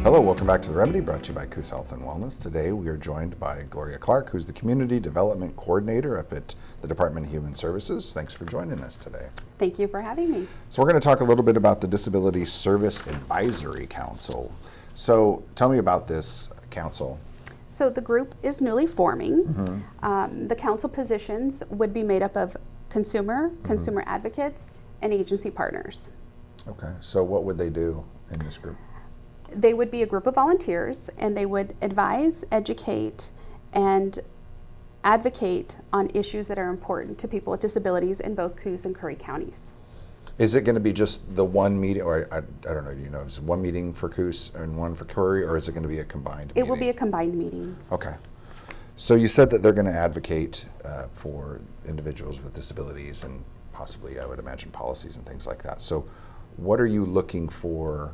Hello, welcome back to The Remedy, brought to you by Coos Health and Wellness. Today we are joined by Gloria Clark, who's the Community Development Coordinator up at the Department of Human Services. Thanks for joining us today. Thank you for having me. So we're going to talk a little bit about the Disability Service Advisory Council. So tell me about this council. So the group is newly forming. The council positions would be made up of consumer advocates, and agency partners. Okay, so what would they do in this group? They would be a group of volunteers, and they would advise, educate, and advocate on issues that are important to people with disabilities in both Coos and Curry counties. Is it going to be just the one meeting, or I don't know, you know, is it one meeting for Coos and one for Curry, or is it going to be a combined meeting? It will be a combined meeting. Okay. So you said that they're going to advocate for individuals with disabilities and possibly, I would imagine, policies and things like that. So what are you looking for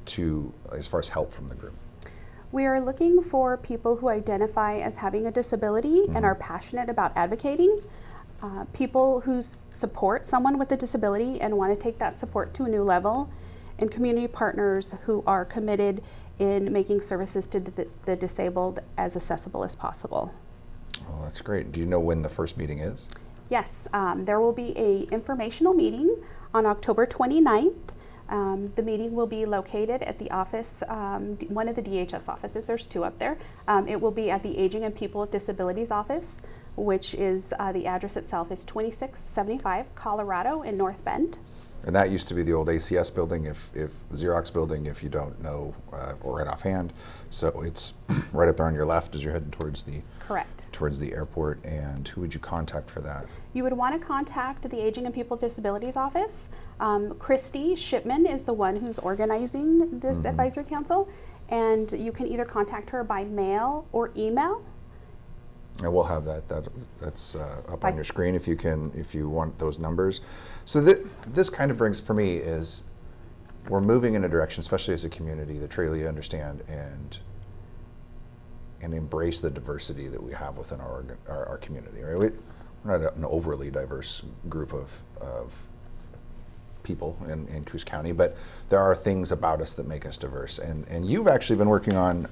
to, as far as help from the group? We are looking for people who identify as having a disability and are passionate about advocating. People who support someone with a disability and want to take that support to a new level, and community partners who are committed in making services to the disabled as accessible as possible. Well, that's great. Do you know when the first meeting is? Yes, there will be an informational meeting on October 29th. The meeting will be located at the office, one of the DHS offices. There's two up there. It will be at the Aging and People with Disabilities office, which is the address itself is 2675 Colorado in North Bend. And that used to be the old ACS building, if Xerox building, if you don't know, or right offhand. So it's right up there on your left as you're heading towards the airport. And who would you contact for that? You would want to contact the Aging and People with Disabilities office. Christy Shipman is the one who's organizing this advisory council, and you can either contact her by mail or email. And we'll have that's up on your screen if you want those numbers. So this kind of brings, for me, is we're moving in a direction, especially as a community, that truly understand and embrace the diversity that we have within our community. Right? We're not an overly diverse group of people in Coos County, but there are things about us that make us diverse. And you've actually been working on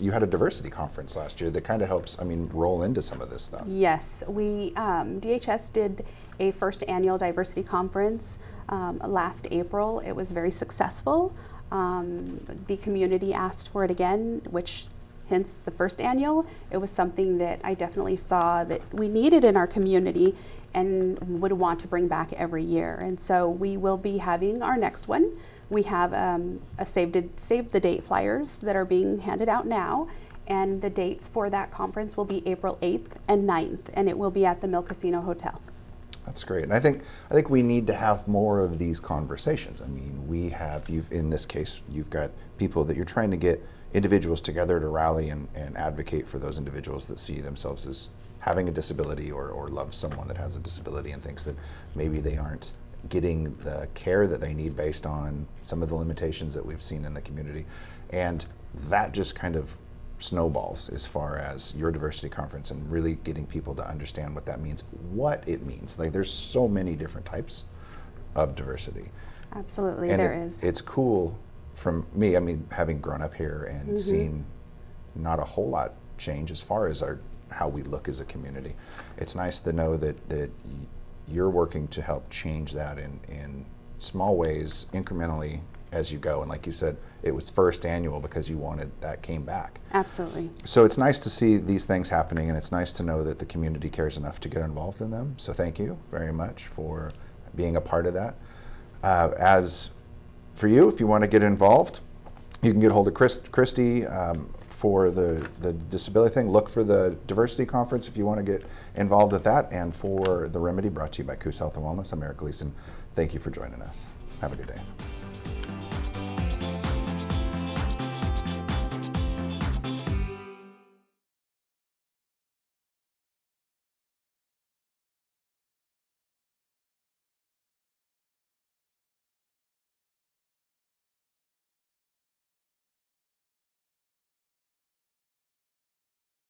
you had a diversity conference last year that kind of helps, roll into some of this stuff. Yes, we, DHS did a first annual diversity conference last April. It was very successful. The community asked for it again, which hence the first annual. It was something that I definitely saw that we needed in our community and would want to bring back every year. And so we will be having our next one. We have a save the date flyers that are being handed out now, and the dates for that conference will be April 8th and 9th, and it will be at the Mill Casino Hotel. That's great. And I think we need to have more of these conversations. In this case, you've got people that you're trying to get individuals together to rally and advocate for those individuals that see themselves as having a disability or love someone that has a disability and thinks that maybe they aren't getting the care that they need based on some of the limitations that we've seen in the community. And that just kind of snowballs as far as your diversity conference and really getting people to understand what that means, what it means. Like, there's so many different types of diversity. Absolutely, and there is. It's cool from me, having grown up here and seen not a whole lot change as far as how we look as a community. It's nice to know that you're working to help change that in small ways, incrementally, as you go. And like you said, it was first annual because you wanted that came back. Absolutely. So it's nice to see these things happening, and it's nice to know that the community cares enough to get involved in them. So thank you very much for being a part of that. As for you, if you want to get involved, you can get a hold of Christy for the disability thing. Look for the diversity conference if you want to get involved with that. And for The Remedy, brought to you by Coos Health and Wellness, I'm Eric Gleason. Thank you for joining us. Have a good day.